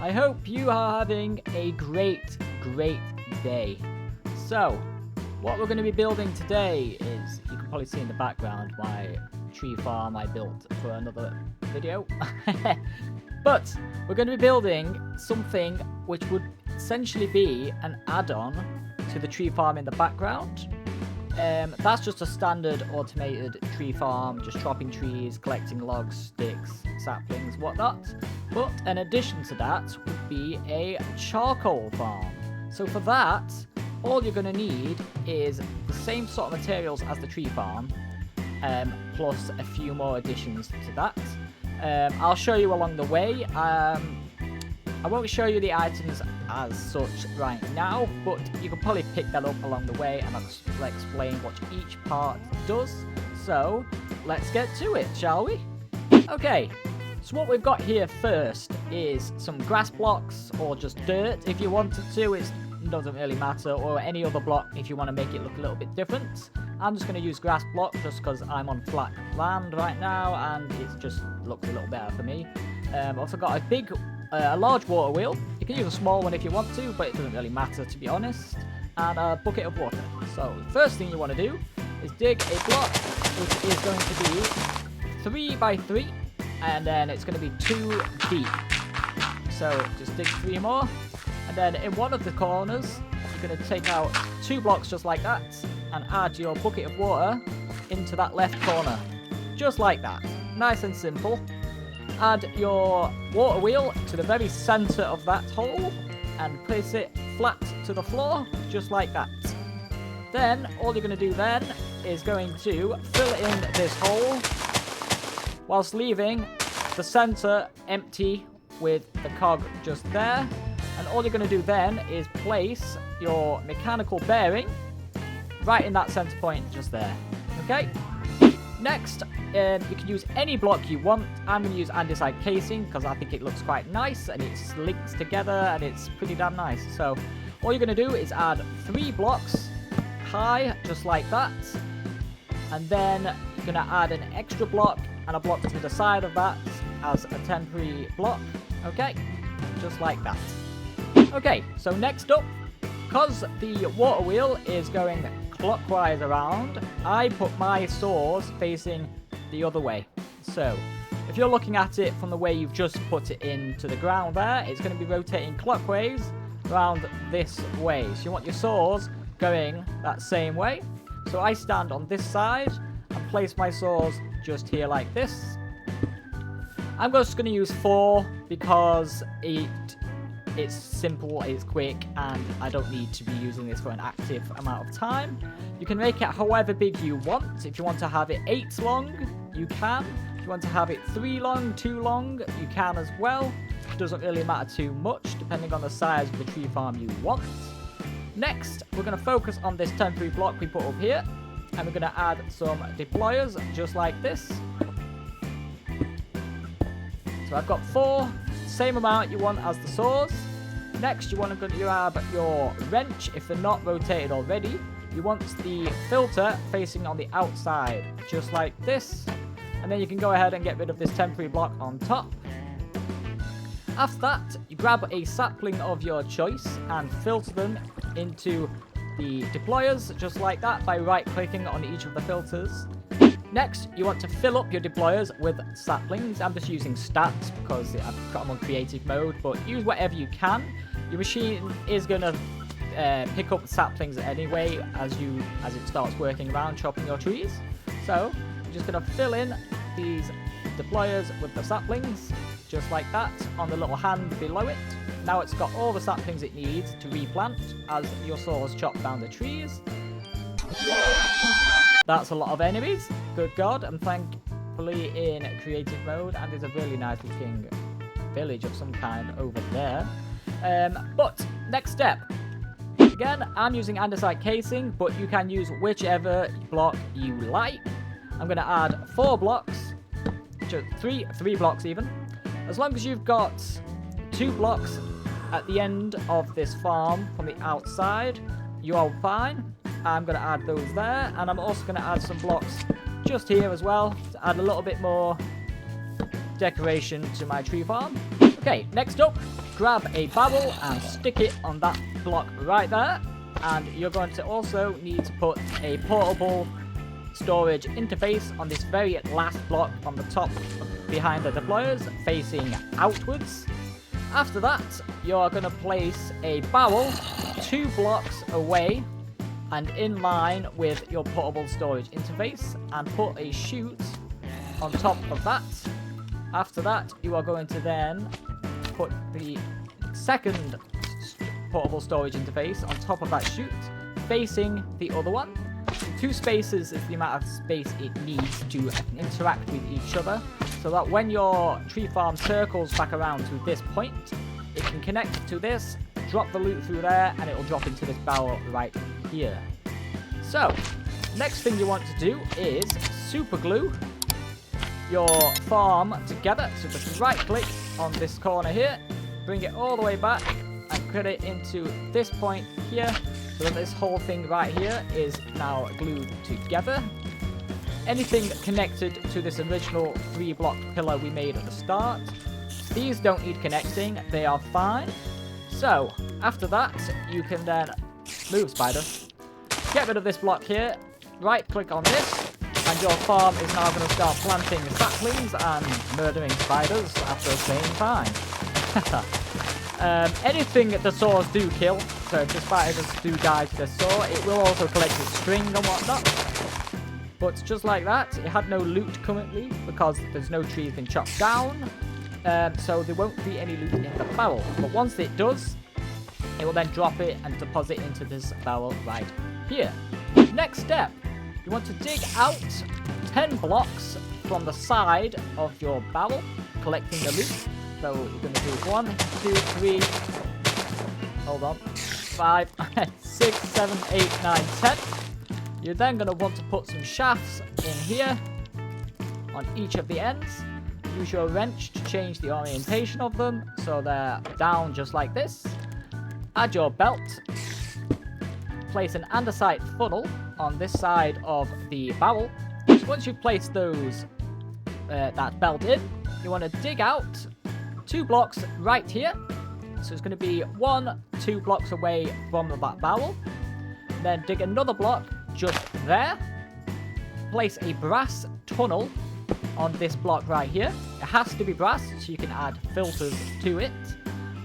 I hope you are having a great day. So, what we're going to be building today is, you can probably see in the background, my tree farm I built for another video. But, we're going to be building something which would essentially be an add-on to the tree farm in the background. That's just a standard automated tree farm, just chopping trees, collecting logs, sticks, saplings, whatnot. But an addition to that would be a charcoal farm. So for that, all you're going to need is the same sort of materials as the tree farm, plus a few more additions to that. I'll show you along the way. I won't show you the items as such right now, but you can probably pick that up along the way, and I'll explain what each part does. So, let's get to it, shall we? Okay, so what we've got here first is some grass blocks, or just dirt if you wanted to. It doesn't really matter, or any other block if you want to make it look a little bit different. I'm just going to use grass block just because I'm on flat land right now, and it just looks a little better for me. I've also got a large water wheel. You can use a small one if you want to, but it doesn't really matter, to be honest. And a bucket of water. So the first thing you want to do is dig a block, which is going to be 3 by 3, and then it's going to be 2 deep. So just dig 3 more, and then in one of the corners, you're going to take out 2 blocks just like that, and add your bucket of water into that left corner. Just like that. Nice and simple. Add your water wheel to the very center of that hole and place it flat to the floor, just like that. Then, all you're going to do then is going to fill in this hole whilst leaving the center empty with the cog just there. And all you're going to do then is place your mechanical bearing right in that center point just there. Okay? Next, you can use any block you want. I'm going to use andesite casing because I think it looks quite nice and it links together and it's pretty damn nice. So all you're going to do is add 3 blocks high, just like that. And then you're going to add an extra block and a block to the side of that as a temporary block. Okay, just like that. Okay, so next up, because the water wheel is going clockwise around, I put my saws facing the other way. So if you're looking at it from the way you've just put it into the ground there, it's going to be rotating clockwise around this way. So you want your saws going that same way. So I stand on this side and place my saws just here like this. I'm just going to use 4 because it's simple, it's quick, and I don't need to be using this for an active amount of time. You can make it however big you want. If you want to have it 8 long, you can. If you want to have it 3 long, 2 long, you can as well. It doesn't really matter too much, depending on the size of the tree farm you want. Next, we're going to focus on this temporary block we put up here, and we're going to add some deployers, just like this. So I've got 4, same amount you want as the saws. Next, you want to grab your wrench if they're not rotated already. You want the filter facing on the outside, just like this. And then you can go ahead and get rid of this temporary block on top. After that, you grab a sapling of your choice and filter them into the deployers, just like that, by right-clicking on each of the filters. Next, you want to fill up your deployers with saplings. I'm just using stats because I've got them on creative mode, but use whatever you can. Your machine is going to pick up saplings anyway as it starts working around chopping your trees. So, I'm just going to fill in these deployers with the saplings, just like that, on the little hand below it. Now it's got all the saplings it needs to replant as your saws chop down the trees. That's a lot of enemies, good god, and thankfully in creative mode, and there's a really nice looking village of some kind over there. But, next step. Again, I'm using andesite casing, but you can use whichever block you like. I'm going to add 4 blocks, 3 blocks even. As long as you've got 2 blocks at the end of this farm from the outside, you are fine. I'm going to add those there, and I'm also going to add some blocks just here as well to add a little bit more decoration to my tree farm. Okay, next up, grab a barrel and stick it on that block right there. And you're going to also need to put a portable storage interface on this very last block on the top behind the deployers, facing outwards. After that, you're going to place a barrel 2 blocks away and in line with your portable storage interface, and put a chute on top of that. After that, you are going to then put the second portable storage interface on top of that chute, facing the other one. 2 spaces is the amount of space it needs to interact with each other, so that when your tree farm circles back around to this point, it can connect to this, drop the loot through there, and it will drop into this barrel right here. So, next thing you want to do is super glue your farm together. So just right click on this corner here, bring it all the way back, and put it into this point here, so that this whole thing right here is now glued together. Anything connected to this original 3-block pillar we made at the start, these don't need connecting, they are fine. So, after that, you can then move, spider. Get rid of this block here, right click on this, and your farm is now going to start planting saplings and murdering spiders at the same time. Anything the saws do kill, so if the spiders do die to the saw, it will also collect the string and whatnot. But just like that, it had no loot currently because there's no trees been chopped down, so there won't be any loot in the barrel. But once it does, it will then drop it and deposit into this barrel right here. Next step, you want to dig out 10 blocks from the side of your barrel, collecting the loot. So you're going to do 1, 2, 3, hold on, 5, 6, 7, 8, 9, 10. You're then going to want to put some shafts in here on each of the ends. Use your wrench to change the orientation of them so they're down just like this. Add your belt. Place an andesite funnel on this side of the barrel. Once you've placed those that belt in, you want to dig out 2 blocks right here. So it's going to be 1, 2 blocks away from that barrel. Then dig another block just there. Place a brass tunnel on this block right here. It has to be brass so you can add filters to it.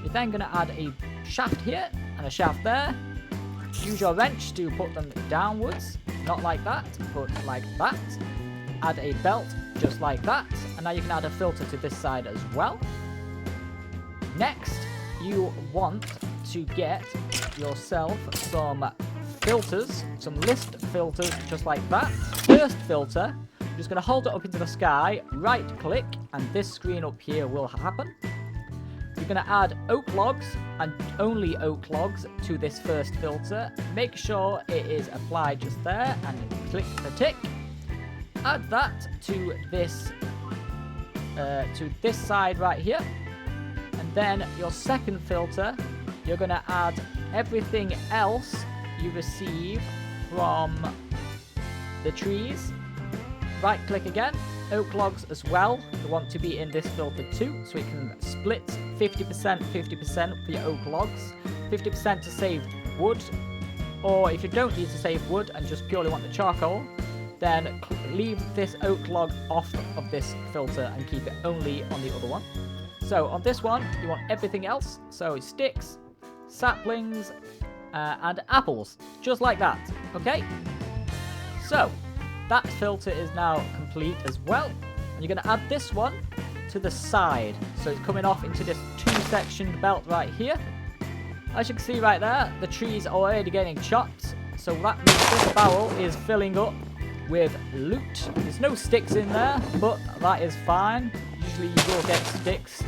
You're then going to add a shaft here and a shaft there. Use your wrench to put them downwards, not like that, but like that. Add a belt just like that, and now you can add a filter to this side as well. Next, you want to get yourself some filters, some list filters just like that. First filter, you're just going to hold it up into the sky, right click, and this screen up here will happen. You're going to add oak logs, and only oak logs, to this first filter. Make sure it is applied just there, and click the tick. Add that to this side right here. And then your second filter, you're going to add everything else you receive from the trees. Right click again, oak logs as well. You want to be in this filter too, so we can split 50%, 50% for your oak logs, 50% to save wood, or if you don't need to save wood and just purely want the charcoal, then leave this oak log off of this filter and keep it only on the other one. So on this one, you want everything else, so sticks, saplings, and apples, just like that, okay? So, that filter is now complete as well, and you're going to add this one to the side, so it's coming off into this 2-sectioned belt right here. As you can see right there, the trees are already getting chopped, so that means this barrel is filling up with loot. There's no sticks in there, but that is fine. Usually you will get sticks,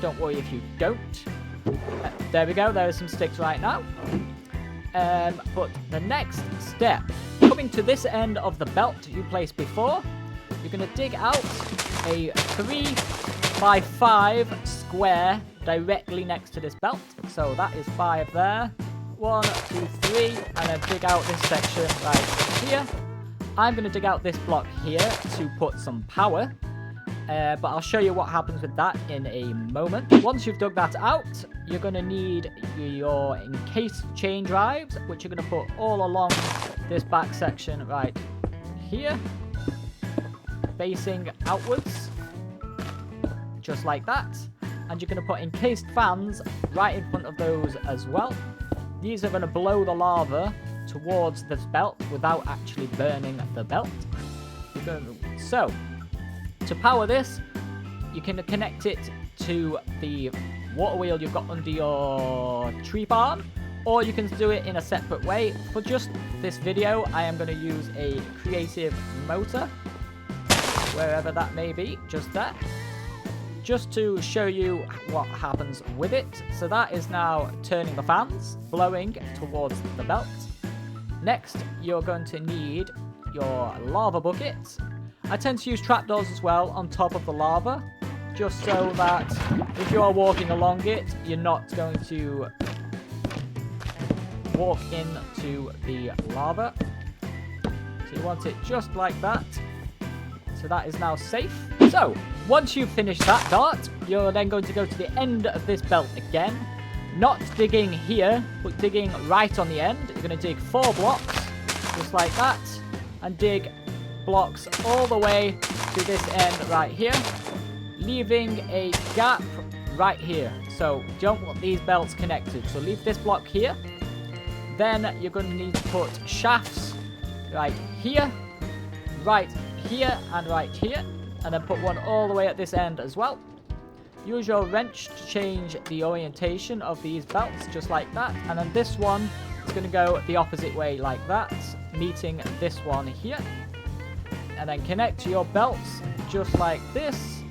don't worry if you don't. There we go, there are some sticks right now. But the next step, coming to this end of the belt you placed before, you're going to dig out a 3x5 square directly next to this belt. So that is 5 there. 1, 2, 3, and then dig out this section right here. I'm going to dig out this block here to put some power. but I'll show you what happens with that in a moment. Once you've dug that out, you're going to need your encased chain drives, which you're going to put all along this back section right here, facing outwards, just like that. And you're going to put encased fans right in front of those as well. These are going to blow the lava towards this belt without actually burning the belt. So, to power this, you can connect it to the water wheel you've got under your tree farm, or you can do it in a separate way. For just this video, I am going to use a creative motor, wherever that may be, just there, just to show you what happens with it. So that is now turning the fans, blowing towards the belt. Next, you're going to need your lava bucket. I tend to use trapdoors as well on top of the lava, just so that if you are walking along it, you're not going to walk into the lava. So you want it just like that. So that is now safe. So, once you've finished that dart, you're then going to go to the end of this belt again. Not digging here, but digging right on the end. You're going to dig 4 blocks, just like that, and dig blocks all the way to this end right here, leaving a gap right here. So, you don't want these belts connected. So, leave this block here. Then, you're going to need to put shafts right here, and right here, and then put one all the way at this end as well. Use your wrench to change the orientation of these belts, just like that. And then this one is going to go the opposite way like that, meeting this one here. And then connect your belts just like this.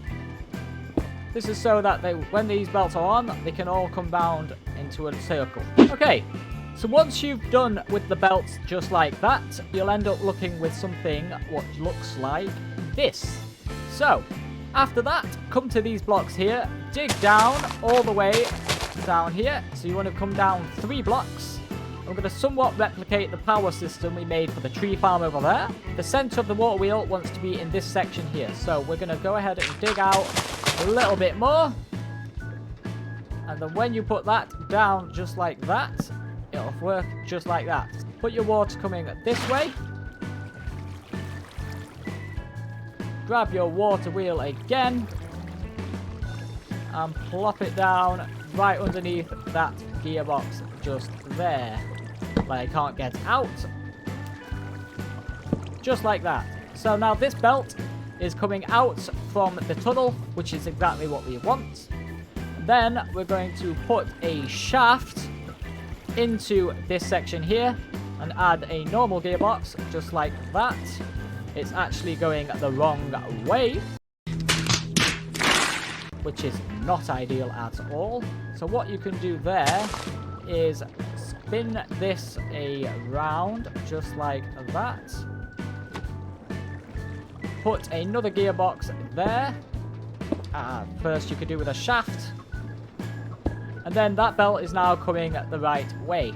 This is so that when these belts are on, they can all come round into a circle. Okay, so once you've done with the belts just like that, you'll end up looking with something what looks like this. So, after that, come to these blocks here, dig down all the way down here. So you want to come down 3 blocks. I'm going to somewhat replicate the power system we made for the tree farm over there. The center of the water wheel wants to be in this section here. So we're going to go ahead and dig out a little bit more. And then when you put that down just like that, it'll work just like that. Put your water coming this way. Grab your water wheel again and plop it down right underneath that gearbox just there. Like I can't get out. Just like that. So now this belt is coming out from the tunnel, which is exactly what we want. Then we're going to put a shaft into this section here and add a normal gearbox just like that. It's actually going the wrong way, which is not ideal at all. So what you can do there is spin this around just like that. Put another gearbox there. First you could do with a shaft. And then that belt is now coming the right way.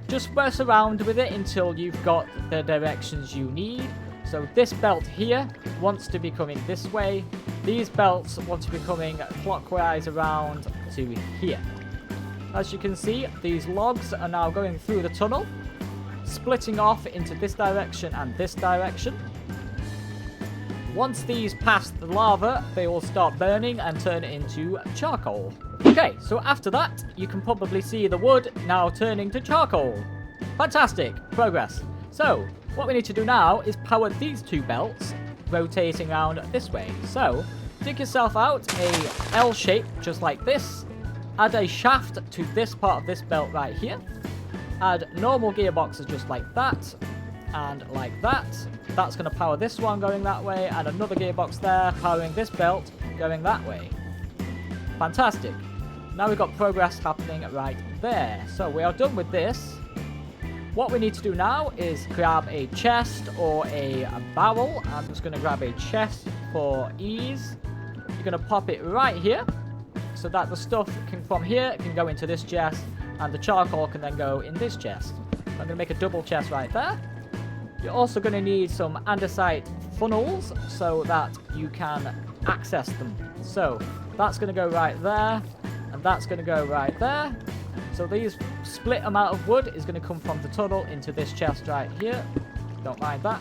Just mess around with it until you've got the directions you need. So this belt here wants to be coming this way. These belts want to be coming clockwise around to here. As you can see, these logs are now going through the tunnel, splitting off into this direction and this direction. Once these pass the lava, they will start burning and turn into charcoal. Okay, so after that, you can probably see the wood now turning to charcoal. Fantastic, progress. So, what we need to do now is power these 2 belts, rotating around this way. So, dig yourself out a L shape, just like this. Add a shaft to this part of this belt right here. Add normal gearboxes just like that, and like that. That's going to power this one going that way, and another gearbox there, powering this belt going that way. Fantastic. Now we've got progress happening right there. So we are done with this. What we need to do now is grab a chest or a barrel. I'm just going to grab a chest for ease. You're going to pop it right here so that the stuff from here can go into this chest and the charcoal can then go in this chest. I'm going to make a double chest right there. You're also going to need some andesite funnels so that you can access them. So that's going to go right there, and that's going to go right there. So these split amount of wood is going to come from the tunnel into this chest right here. Don't mind that.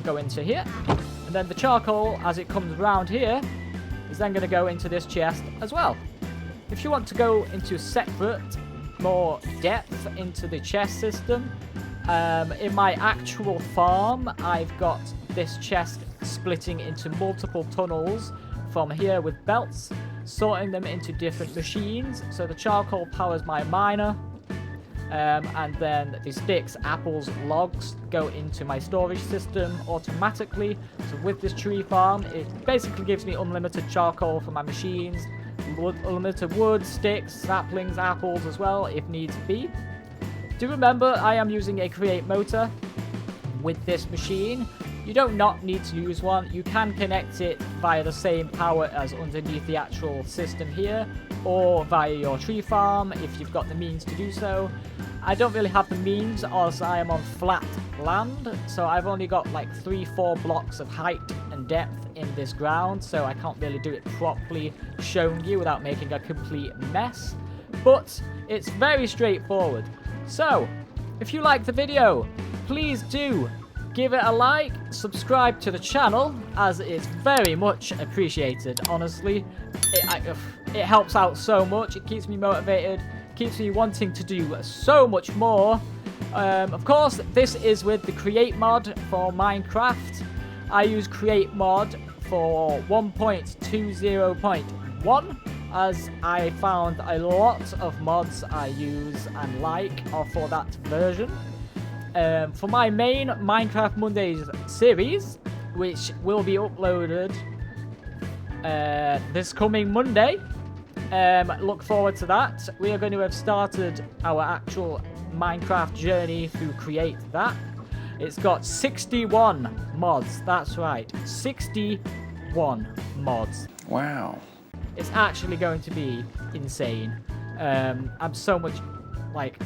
Go into here. And then the charcoal, as it comes around here, is then going to go into this chest as well. If you want to go into separate, more depth into the chest system, in my actual farm, I've got this chest splitting into multiple tunnels from here with belts, sorting them into different machines. So the charcoal powers my miner, and then the sticks, apples, logs go into my storage system automatically. So with this tree farm, it basically gives me unlimited charcoal for my machines, unlimited wood, sticks, saplings, apples as well if needs be. Do remember, I am using a create motor with this machine. You don't not need to use one. You can connect it via the same power as underneath the actual system here, or via your tree farm if you've got the means to do so. I don't really have the means as I am on flat land, so I've only got like 3-4 blocks of height and depth in this ground, so I can't really do it properly showing you without making a complete mess. But it's very straightforward. So, if you like the video, please do give it a like, subscribe to the channel, as it's very much appreciated, honestly. It helps out so much, it keeps me motivated, keeps me wanting to do so much more. Of course, this is with the Create mod for Minecraft. I use Create mod for 1.20.1, as I found a lot of mods I use and like are for that version. For my main Minecraft Mondays series, which will be uploaded this coming Monday, look forward to that. We are going to have started our actual Minecraft journey through Create that. It's got 61 mods, that's right, 61 mods. Wow. It's actually going to be insane. I'm so much,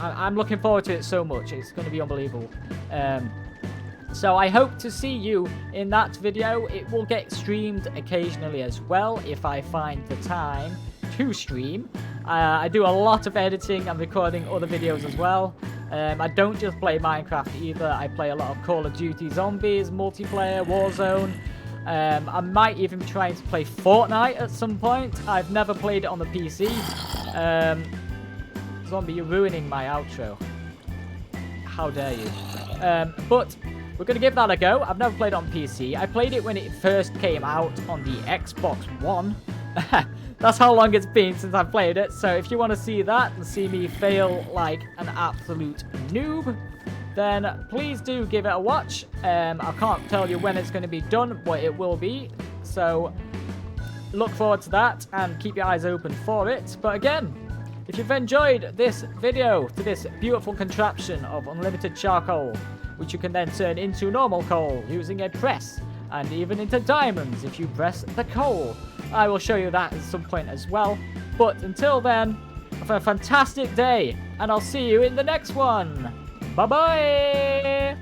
I'm looking forward to it so much. It's going to be unbelievable. So I hope to see you in that video. It will get streamed occasionally as well if I find the time to stream. I do a lot of editing and recording other videos as well. I don't just play Minecraft either. I play a lot of Call of Duty Zombies, multiplayer, Warzone. I might even be trying to play Fortnite at some point. I've never played it on the PC. Zombie, you're ruining my outro. How dare you? But we're going to give that a go. I've never played it on PC. I played it when it first came out on the Xbox One. That's how long it's been since I've played it. So if you want to see that and see me fail like an absolute noob, then please do give it a watch. I can't tell you when it's going to be done, but it will be. So look forward to that and keep your eyes open for it. But again, if you've enjoyed this video to this beautiful contraption of unlimited charcoal, which you can then turn into normal coal using a press, and even into diamonds if you press the coal, I will show you that at some point as well. But until then, have a fantastic day, and I'll see you in the next one. Bye-bye!